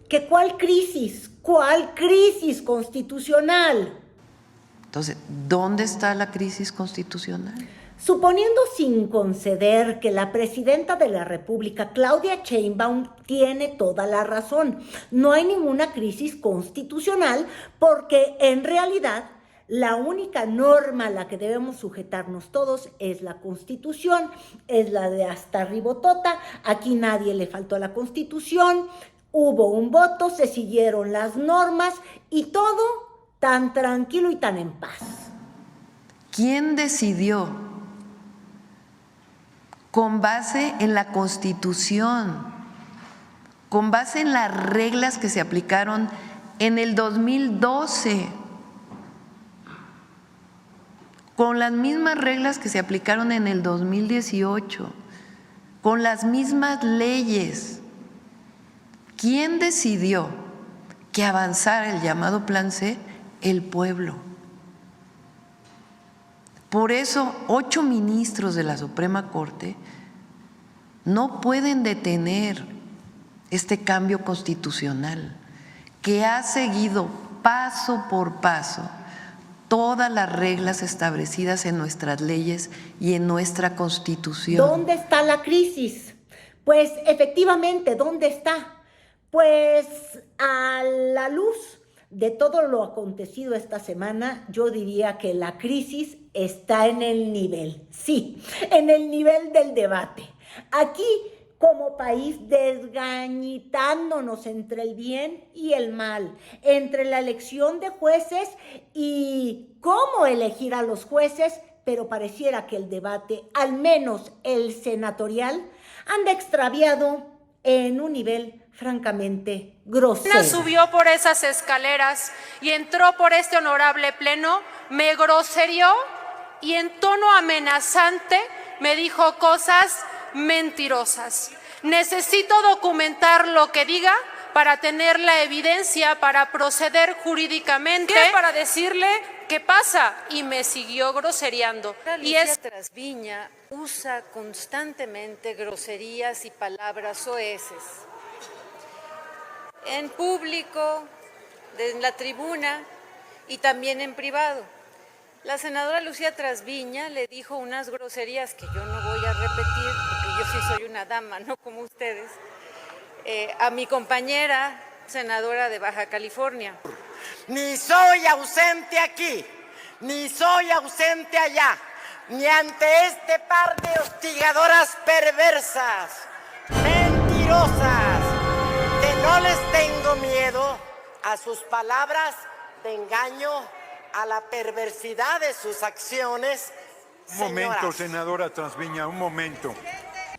¿Que cuál crisis? ¿Cuál crisis constitucional? Entonces, ¿dónde está la crisis constitucional? Suponiendo sin conceder que la presidenta de la República, Claudia Sheinbaum, tiene toda la razón. No hay ninguna crisis constitucional porque en realidad la única norma a la que debemos sujetarnos todos es la Constitución, es la de hasta ribotota. Aquí nadie le faltó a la Constitución, hubo un voto, se siguieron las normas y todo tan tranquilo y tan en paz. ¿Quién decidió con base en la Constitución, con base en las reglas que se aplicaron en el 2012, con las mismas reglas que se aplicaron en el 2018, con las mismas leyes? ¿Quién decidió que avanzara el llamado Plan C? El pueblo. Por eso, 8 ministros de la Suprema Corte no pueden detener este cambio constitucional que ha seguido paso por paso todas las reglas establecidas en nuestras leyes y en nuestra Constitución. ¿Dónde está la crisis? Pues efectivamente, ¿dónde está? Pues a la luz de todo lo acontecido esta semana, yo diría que la crisis está en el nivel, sí, en el nivel del debate. Aquí, como país, desgañitándonos entre el bien y el mal, entre la elección de jueces y cómo elegir a los jueces, pero pareciera que el debate, al menos el senatorial, anda extraviado en un nivel francamente grosero. Subió por esas escaleras y entró por este honorable pleno, me groserió y en tono amenazante me dijo cosas mentirosas. Necesito documentar lo que diga para tener la evidencia, para proceder jurídicamente, para decirle qué pasa. Y me siguió grosereando. Lucía Trasviña usa constantemente groserías y palabras soeces. En público, en la tribuna y también en privado. La senadora Lucía Trasviña le dijo unas groserías que yo no voy a repetir, porque yo sí soy una dama, no como ustedes, a mi compañera senadora de Baja California. Ni soy ausente aquí, ni soy ausente allá, ni ante este par de hostigadoras perversas, mentirosas, que no les tengo miedo a sus palabras de engaño, a la perversidad de sus acciones. Un momento, senadora Trasviña, un momento.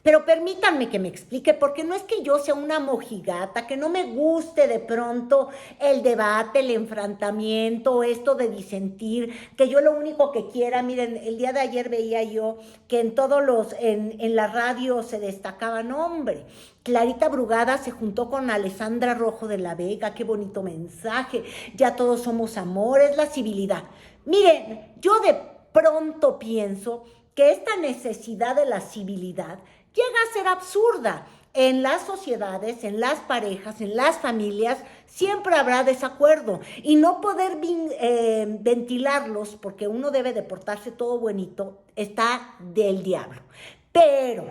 Pero permítanme que me explique, porque no es que yo sea una mojigata, que no me guste de pronto el debate, el enfrentamiento, esto de disentir, que yo lo único que quiera, miren, el día de ayer veía yo que en todos los, en la radio se destacaban, hombre, Clarita Brugada se juntó con Alessandra Rojo de la Vega, qué bonito mensaje, ya todos somos amor, es la civilidad. Miren, yo de pronto pienso que esta necesidad de la civilidad llega a ser absurda. En las sociedades, en las parejas, en las familias, siempre habrá desacuerdo y no poder ventilarlos, porque uno debe de portarse todo bonito, está del diablo. Pero,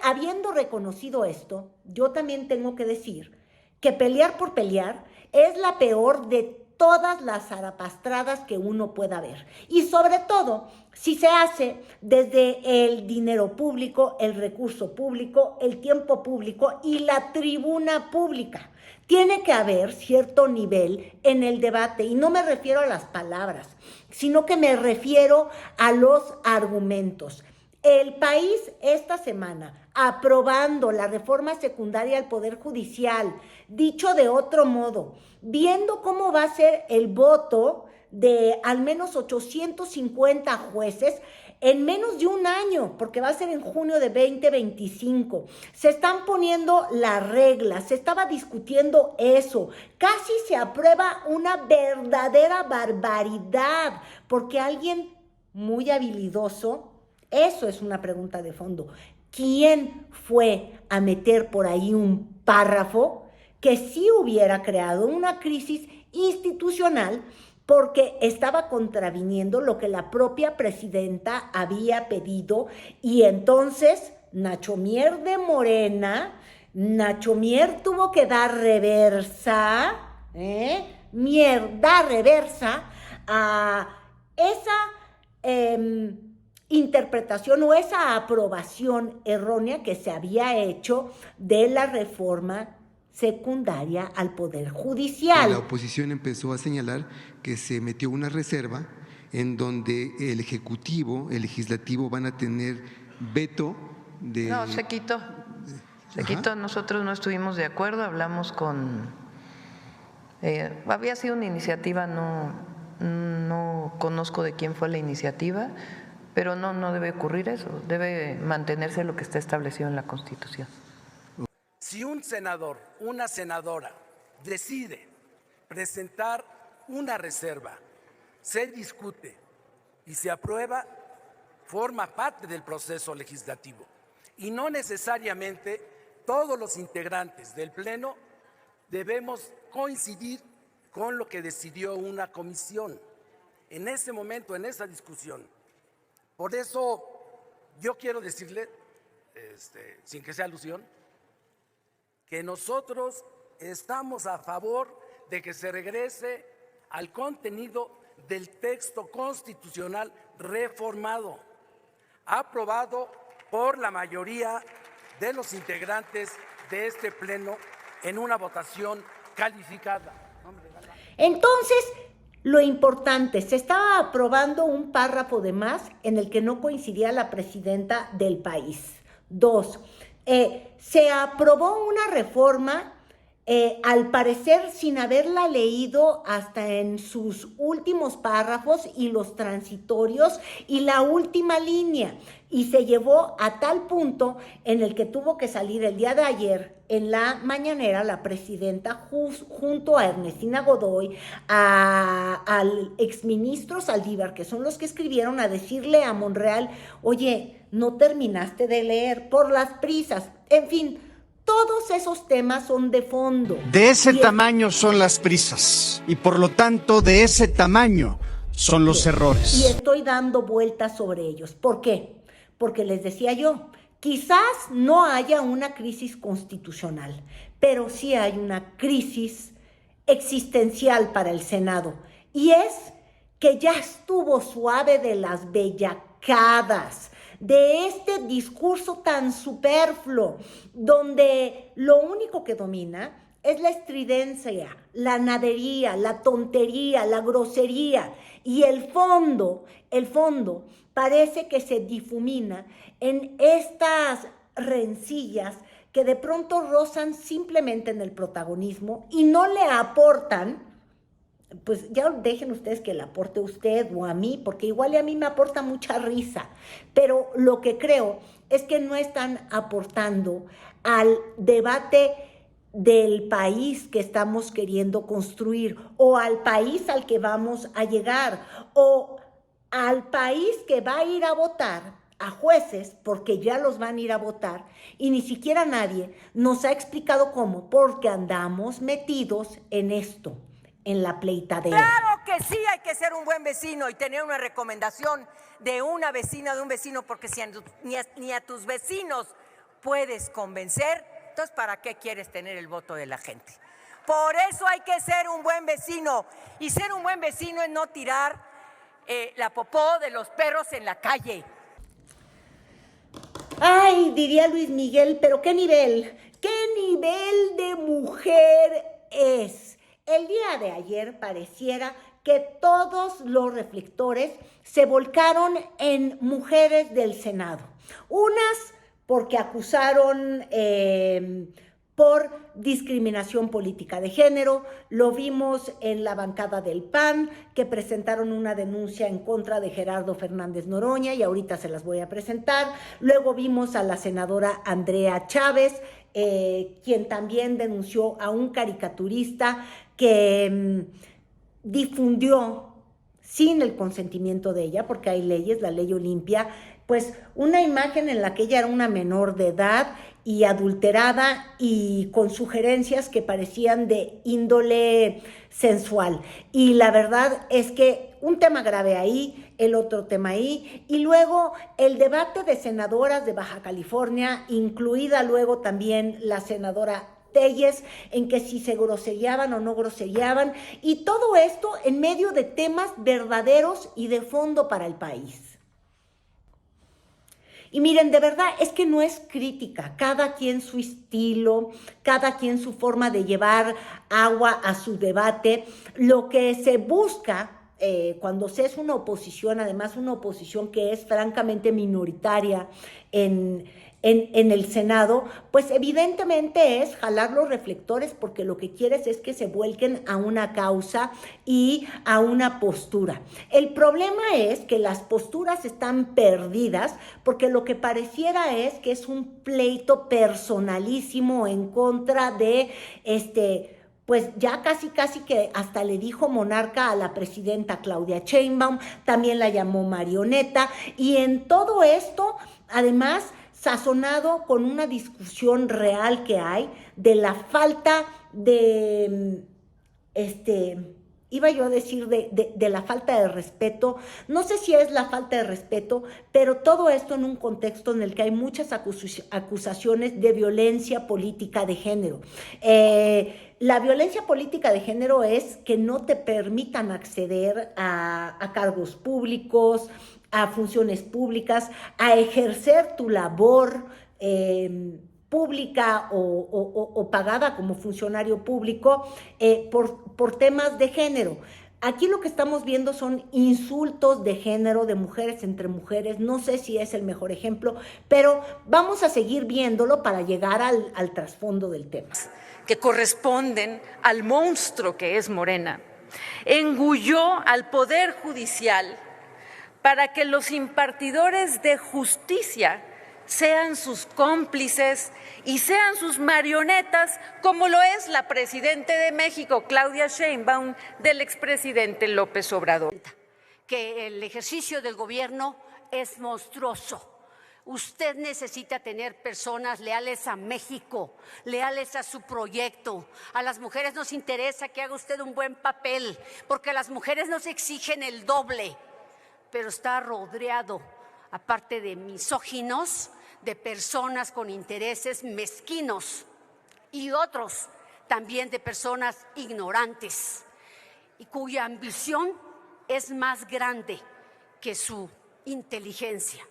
habiendo reconocido esto, yo también tengo que decir que pelear por pelear es la peor de todas las zarapastradas que uno pueda ver. Y sobre todo, si se hace desde el dinero público, el recurso público, el tiempo público y la tribuna pública. Tiene que haber cierto nivel en el debate, y no me refiero a las palabras, sino que me refiero a los argumentos. El país esta semana, aprobando la reforma secundaria al Poder Judicial, dicho de otro modo, viendo cómo va a ser el voto de al menos 850 jueces en menos de un año, porque va a ser en junio de 2025. Se están poniendo las reglas, se estaba discutiendo eso, casi se aprueba una verdadera barbaridad, porque alguien muy habilidoso, eso es una pregunta de fondo, ¿quién fue a meter por ahí un párrafo que sí hubiera creado una crisis institucional porque estaba contraviniendo lo que la propia presidenta había pedido, y entonces Nacho Mier de Morena, Nacho Mier tuvo que dar reversa, Mier da reversa a esa interpretación o esa aprobación errónea que se había hecho de la reforma secundaria al Poder Judicial. La oposición empezó a señalar que se metió una reserva en donde el Ejecutivo, el Legislativo van a tener veto de… No, se quitó. Se quitó, nosotros no estuvimos de acuerdo, hablamos con… había sido una iniciativa, no conozco de quién fue la iniciativa, pero no debe ocurrir eso, debe mantenerse lo que está establecido en la Constitución. Si un senador, una senadora decide presentar una reserva, se discute y se aprueba, forma parte del proceso legislativo. Y no necesariamente todos los integrantes del Pleno debemos coincidir con lo que decidió una comisión en ese momento, en esa discusión. Por eso yo quiero decirle, sin que sea alusión, que nosotros estamos a favor de que se regrese al contenido del texto constitucional reformado, aprobado por la mayoría de los integrantes de este Pleno en una votación calificada. Entonces, lo importante, se estaba aprobando un párrafo de más en el que no coincidía la presidenta del país. 2, se aprobó una reforma, al parecer sin haberla leído hasta en sus últimos párrafos y los transitorios y la última línea, y se llevó a tal punto en el que tuvo que salir el día de ayer en la mañanera la presidenta junto a Ernestina Godoy, al exministro Saldívar, que son los que escribieron, a decirle a Monreal: oye, no terminaste de leer por las prisas. En fin, todos esos temas son de fondo. De ese tamaño son las prisas y por lo tanto de ese tamaño son los errores. Y estoy dando vueltas sobre ellos. ¿Por qué? Porque les decía yo, quizás no haya una crisis constitucional, pero sí hay una crisis existencial para el Senado. Y es que ya estuvo suave de las bellacadas, de este discurso tan superfluo, donde lo único que domina es la estridencia, la nadería, la tontería, la grosería, y el fondo parece que se difumina en estas rencillas que de pronto rozan simplemente en el protagonismo y no le aportan. Pues ya dejen ustedes que le aporte usted o a mí, porque igual y a mí me aporta mucha risa, pero lo que creo es que no están aportando al debate del país que estamos queriendo construir, o al país al que vamos a llegar, o al país que va a ir a votar a jueces, porque ya los van a ir a votar, y ni siquiera nadie nos ha explicado cómo, porque andamos metidos en esto, en la pleitadera. Claro que sí, hay que ser un buen vecino y tener una recomendación de una vecina, de un vecino, porque si ni a tus vecinos puedes convencer, entonces ¿para qué quieres tener el voto de la gente? Por eso hay que ser un buen vecino, y ser un buen vecino es no tirar la popó de los perros en la calle. Ay, diría Luis Miguel, pero ¿qué nivel de mujer es? El día de ayer pareciera que todos los reflectores se volcaron en mujeres del Senado. Unas porque acusaron por discriminación política de género. Lo vimos en la bancada del PAN, que presentaron una denuncia en contra de Gerardo Fernández Noroña, y ahorita se las voy a presentar. Luego vimos a la senadora Andrea Chávez, quien también denunció a un caricaturista que difundió sin el consentimiento de ella, porque hay leyes, la ley Olimpia, pues una imagen en la que ella era una menor de edad y adulterada y con sugerencias que parecían de índole sensual. Y la verdad es que un tema grave ahí, el otro tema ahí, y luego el debate de senadoras de Baja California, incluida luego también la senadora Telles, en que si se grosereaban o no grosereaban, y todo esto en medio de temas verdaderos y de fondo para el país. Y miren, de verdad, es que no es crítica, cada quien su estilo, cada quien su forma de llevar agua a su debate. Lo que se busca cuando se es una oposición, además una oposición que es francamente minoritaria en el Senado, pues evidentemente es jalar los reflectores, porque lo que quieres es que se vuelquen a una causa y a una postura. El problema es que las posturas están perdidas, porque lo que pareciera es que es un pleito personalísimo en contra de pues ya casi que hasta le dijo monarca a la presidenta Claudia Sheinbaum, también la llamó marioneta, y en todo esto, además, sazonado con una discusión real que hay de la falta de, iba yo a decir de la falta de respeto. No sé si es la falta de respeto, pero todo esto en un contexto en el que hay muchas acusaciones de violencia política de género. La violencia política de género es que no te permitan acceder a cargos públicos, a funciones públicas, a ejercer tu labor pública o pagada como funcionario público por temas de género. Aquí lo que estamos viendo son insultos de género de mujeres entre mujeres. No sé si es el mejor ejemplo, pero vamos a seguir viéndolo para llegar al trasfondo del tema. Que corresponden al monstruo que es Morena, engulló al Poder Judicial para que los impartidores de justicia sean sus cómplices y sean sus marionetas, como lo es la presidenta de México, Claudia Sheinbaum, del expresidente López Obrador. Que el ejercicio del gobierno es monstruoso. Usted necesita tener personas leales a México, leales a su proyecto. A las mujeres nos interesa que haga usted un buen papel, porque las mujeres nos exigen el doble, pero está rodeado, aparte de misóginos, de personas con intereses mezquinos y otros también de personas ignorantes y cuya ambición es más grande que su inteligencia.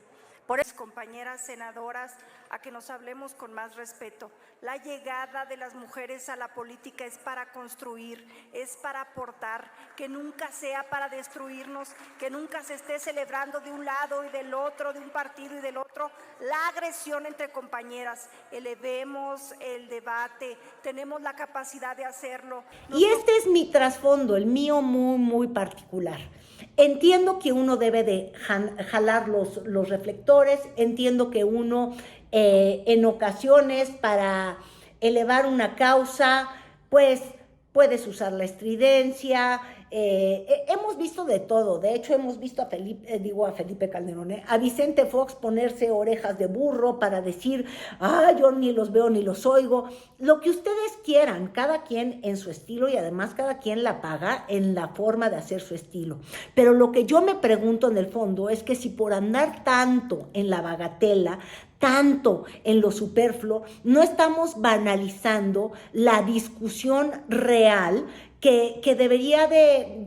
Por eso, compañeras senadoras, a que nos hablemos con más respeto. La llegada de las mujeres a la política es para construir, es para aportar, que nunca sea para destruirnos, que nunca se esté celebrando de un lado y del otro, de un partido y del otro, la agresión entre compañeras. Elevemos el debate, tenemos la capacidad de hacerlo. Y este es mi trasfondo, el mío muy particular. Entiendo que uno debe de jalar los reflectores, entiendo que uno en ocasiones para elevar una causa, pues puedes usar la estridencia. Hemos visto de todo. De hecho, hemos visto a Felipe Calderón, a Vicente Fox ponerse orejas de burro para decir, yo ni los veo ni los oigo. Lo que ustedes quieran, cada quien en su estilo, y además cada quien la paga en la forma de hacer su estilo. Pero lo que yo me pregunto en el fondo es que si por andar tanto en la bagatela, tanto en lo superfluo, no estamos banalizando la discusión real que debería de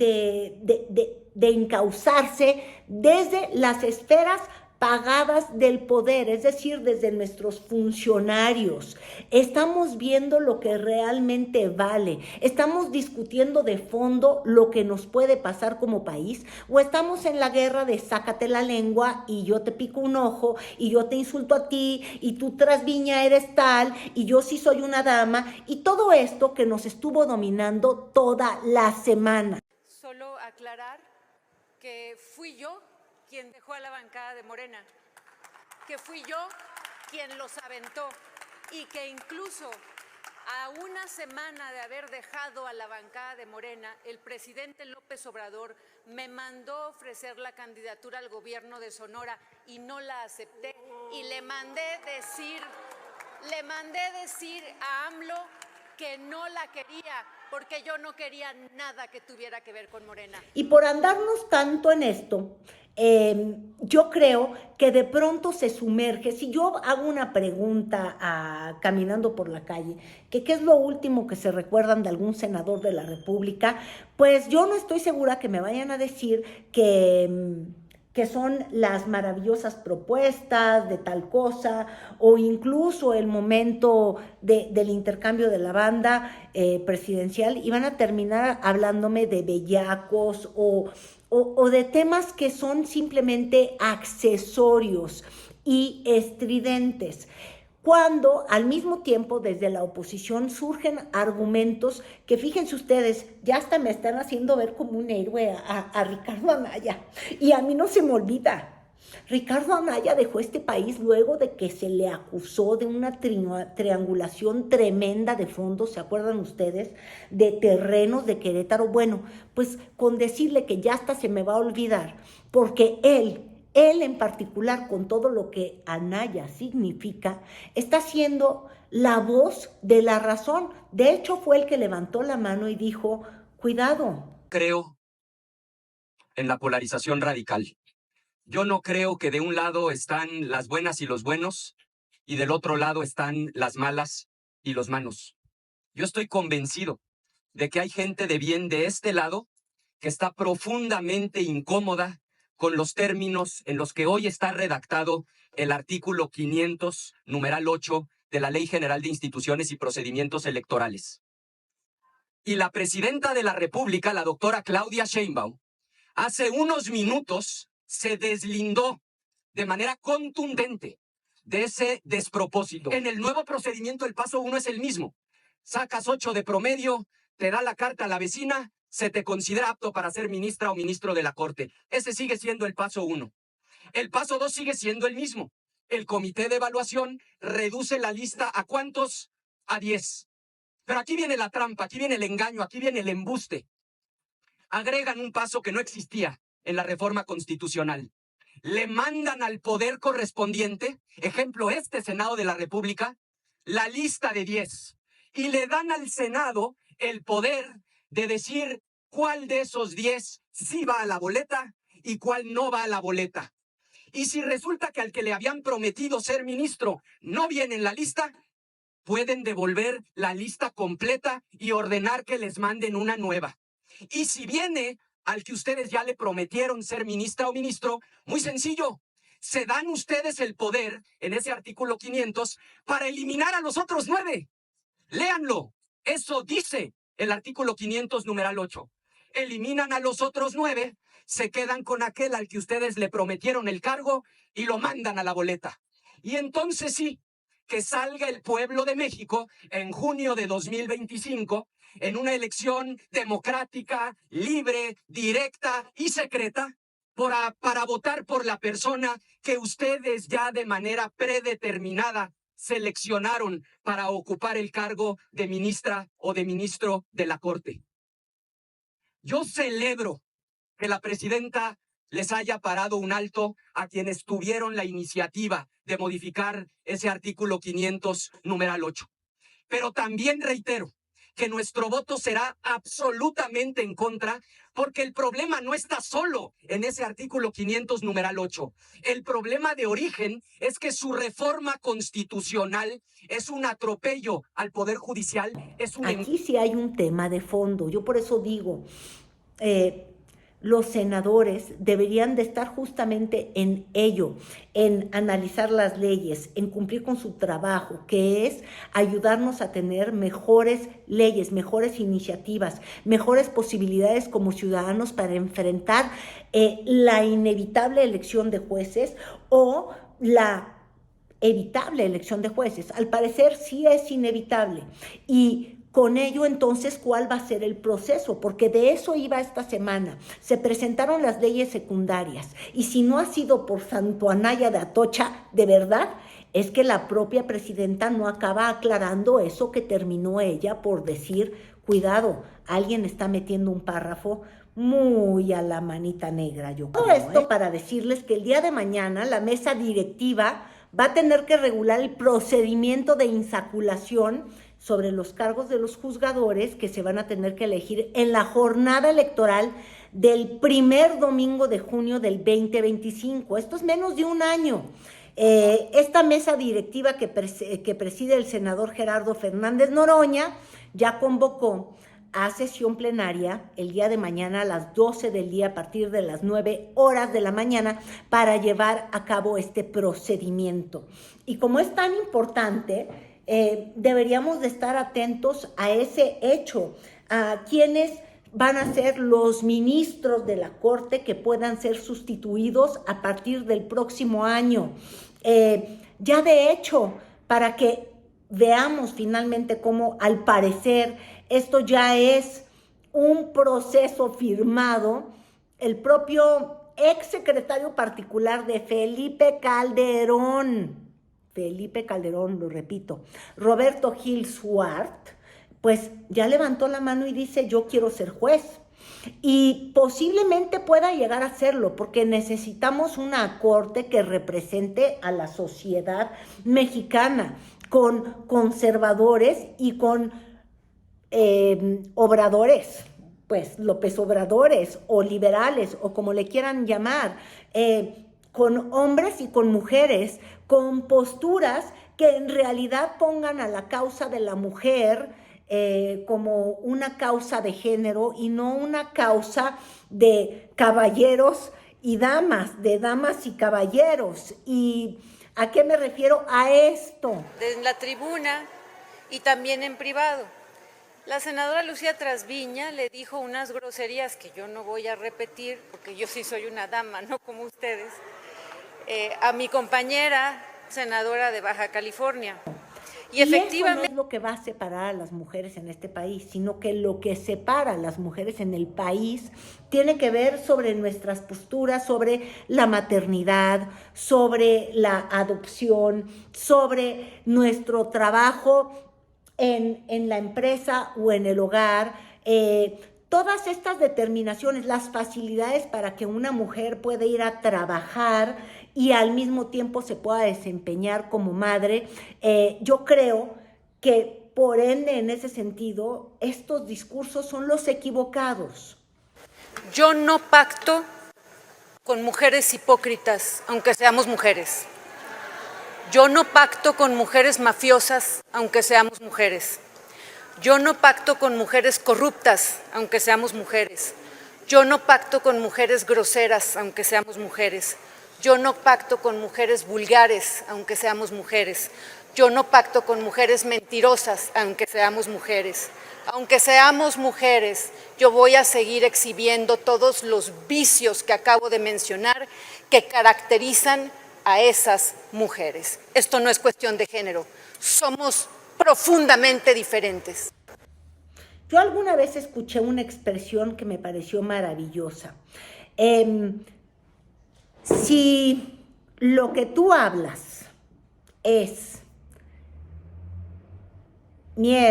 encauzarse desde las esferas pagadas del poder, es decir, desde nuestros funcionarios. Estamos viendo lo que realmente vale, estamos discutiendo de fondo lo que nos puede pasar como país, o estamos en la guerra de sácate la lengua y yo te pico un ojo y yo te insulto a ti y tú Trasviña eres tal y yo sí soy una dama, y todo esto que nos estuvo dominando toda la semana. Solo aclarar que fui yo quien dejó a la bancada de Morena, que fui yo quien los aventó y que incluso A una semana de haber dejado a la bancada de Morena, el presidente López Obrador me mandó ofrecer la candidatura al gobierno de Sonora y no la acepté. Y le mandé decir a AMLO que no la quería, porque yo no quería nada que tuviera que ver con Morena. Y por andarnos tanto en esto, yo creo que de pronto se sumerge. Si yo hago una pregunta caminando por la calle, que qué es lo último que se recuerdan de algún senador de la República, pues yo no estoy segura que me vayan a decir que son las maravillosas propuestas de tal cosa, o incluso el momento del intercambio de la banda presidencial, y van a terminar hablándome de bellacos o de temas que son simplemente accesorios y estridentes, cuando al mismo tiempo desde la oposición surgen argumentos que, fíjense ustedes, ya hasta me están haciendo ver como un héroe a Ricardo Anaya, y a mí no se me olvida. Ricardo Anaya dejó este país luego de que se le acusó de una triangulación tremenda de fondos, ¿se acuerdan ustedes? De terrenos de Querétaro. Bueno, pues con decirle que ya hasta se me va a olvidar, porque él en particular, con todo lo que Anaya significa, está siendo la voz de la razón. De hecho, fue el que levantó la mano y dijo, cuidado. Creo en la polarización radical. Yo no creo que de un lado están las buenas y los buenos y del otro lado están las malas y los malos. Yo estoy convencido de que hay gente de bien de este lado que está profundamente incómoda con los términos en los que hoy está redactado el artículo 500, numeral 8 de la Ley General de Instituciones y Procedimientos Electorales. Y la presidenta de la República, la doctora Claudia Sheinbaum, hace unos minutos se deslindó de manera contundente de ese despropósito. En el nuevo procedimiento el paso 1 es el mismo. Sacas 8 de promedio, te da la carta a la vecina, se te considera apto para ser ministra o ministro de la Corte. Ese sigue siendo el paso 1. El paso 2 sigue siendo el mismo. El comité de evaluación reduce la lista ¿a cuántos? A 10. Pero aquí viene la trampa, aquí viene el engaño, aquí viene el embuste. Agregan un paso que no existía en la reforma constitucional. Le mandan al poder correspondiente, ejemplo este Senado de la República, la lista de 10. Y le dan al Senado el poder de decir cuál de esos 10 sí va a la boleta y cuál no va a la boleta. Y si resulta que al que le habían prometido ser ministro no viene en la lista, pueden devolver la lista completa y ordenar que les manden una nueva. Y si viene al que ustedes ya le prometieron ser ministra o ministro, muy sencillo, se dan ustedes el poder en ese artículo 500 para eliminar a los otros 9. Léanlo, eso dice el artículo 500, numeral 8. Eliminan a los otros 9, se quedan con aquel al que ustedes le prometieron el cargo y lo mandan a la boleta. Y entonces sí, que salga el pueblo de México en junio de 2025 en una elección democrática, libre, directa y secreta para votar por la persona que ustedes ya de manera predeterminada seleccionaron para ocupar el cargo de ministra o de ministro de la Corte. Yo celebro que la presidenta les haya parado un alto a quienes tuvieron la iniciativa de modificar ese artículo 500, numeral 8. Pero también reitero que nuestro voto será absolutamente en contra, porque el problema no está solo en ese artículo 500, numeral 8. El problema de origen es que su reforma constitucional es un atropello al Poder Judicial. Aquí sí hay un tema de fondo. Yo por eso digo, los senadores deberían de estar justamente en ello, en analizar las leyes, en cumplir con su trabajo, que es ayudarnos a tener mejores leyes, mejores iniciativas, mejores posibilidades como ciudadanos para enfrentar la inevitable elección de jueces o la evitable elección de jueces. Al parecer sí es inevitable. Y con ello, entonces, ¿cuál va a ser el proceso? Porque de eso iba esta semana. Se presentaron las leyes secundarias y si no ha sido por Santo Anaya de Atocha, de verdad, es que la propia presidenta no acaba aclarando eso que terminó ella por decir, cuidado, alguien está metiendo un párrafo muy a la manita negra, yo creo. Todo esto para decirles que el día de mañana la mesa directiva va a tener que regular el procedimiento de insaculación sobre los cargos de los juzgadores que se van a tener que elegir en la jornada electoral del primer domingo de junio del 2025. Esto es menos de un año. Esta mesa directiva que preside el senador Gerardo Fernández Noroña ya convocó a sesión plenaria el día de mañana a las 12 del día a partir de las 9 horas de la mañana para llevar a cabo este procedimiento. Y como es tan importante, deberíamos de estar atentos a ese hecho, a quienes van a ser los ministros de la Corte que puedan ser sustituidos a partir del próximo año. Ya de hecho, para que veamos finalmente cómo al parecer esto ya es un proceso firmado, el propio exsecretario particular de Felipe Calderón, lo repito, Roberto Gil Suart, pues ya levantó la mano y dice, yo quiero ser juez. Y posiblemente pueda llegar a serlo, porque necesitamos una corte que represente a la sociedad mexicana, con conservadores y con obradores, pues López Obradores o liberales o como le quieran llamar, con hombres y con mujeres, con posturas que en realidad pongan a la causa de la mujer como una causa de género y no una causa de caballeros y damas, de damas y caballeros. ¿Y a qué me refiero? A esto. En la tribuna y también en privado. La senadora Lucía Trasviña le dijo unas groserías que yo no voy a repetir, porque yo sí soy una dama, no como ustedes, a mi compañera senadora de Baja California. Y efectivamente... eso no es lo que va a separar a las mujeres en este país, sino que lo que separa a las mujeres en el país tiene que ver sobre nuestras posturas, sobre la maternidad, sobre la adopción, sobre nuestro trabajo en la empresa o en el hogar, todas estas determinaciones, las facilidades para que una mujer pueda ir a trabajar y al mismo tiempo se pueda desempeñar como madre, yo creo que por ende en ese sentido estos discursos son los equivocados. Yo no pacto con mujeres hipócritas, aunque seamos mujeres. Yo no pacto con mujeres mafiosas, aunque seamos mujeres. Yo no pacto con mujeres corruptas, aunque seamos mujeres. Yo no pacto con mujeres groseras, aunque seamos mujeres. Yo no pacto con mujeres vulgares, aunque seamos mujeres. Yo no pacto con mujeres mentirosas, aunque seamos mujeres. Aunque seamos mujeres, yo voy a seguir exhibiendo todos los vicios que acabo de mencionar que caracterizan a esas mujeres. Esto no es cuestión de género, somos profundamente diferentes. Yo alguna vez escuché una expresión que me pareció maravillosa. Si lo que tú hablas es miércoles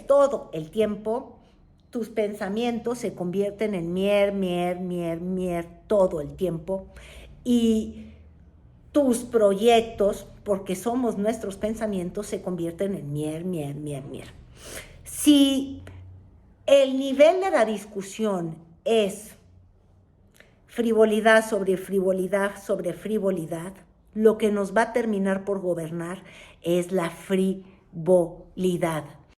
todo el tiempo, tus pensamientos se convierten en todo el tiempo y tus proyectos, porque somos nuestros pensamientos, se convierten en Si el nivel de la discusión es frivolidad sobre frivolidad sobre frivolidad, lo que nos va a terminar por gobernar es la frivolidad.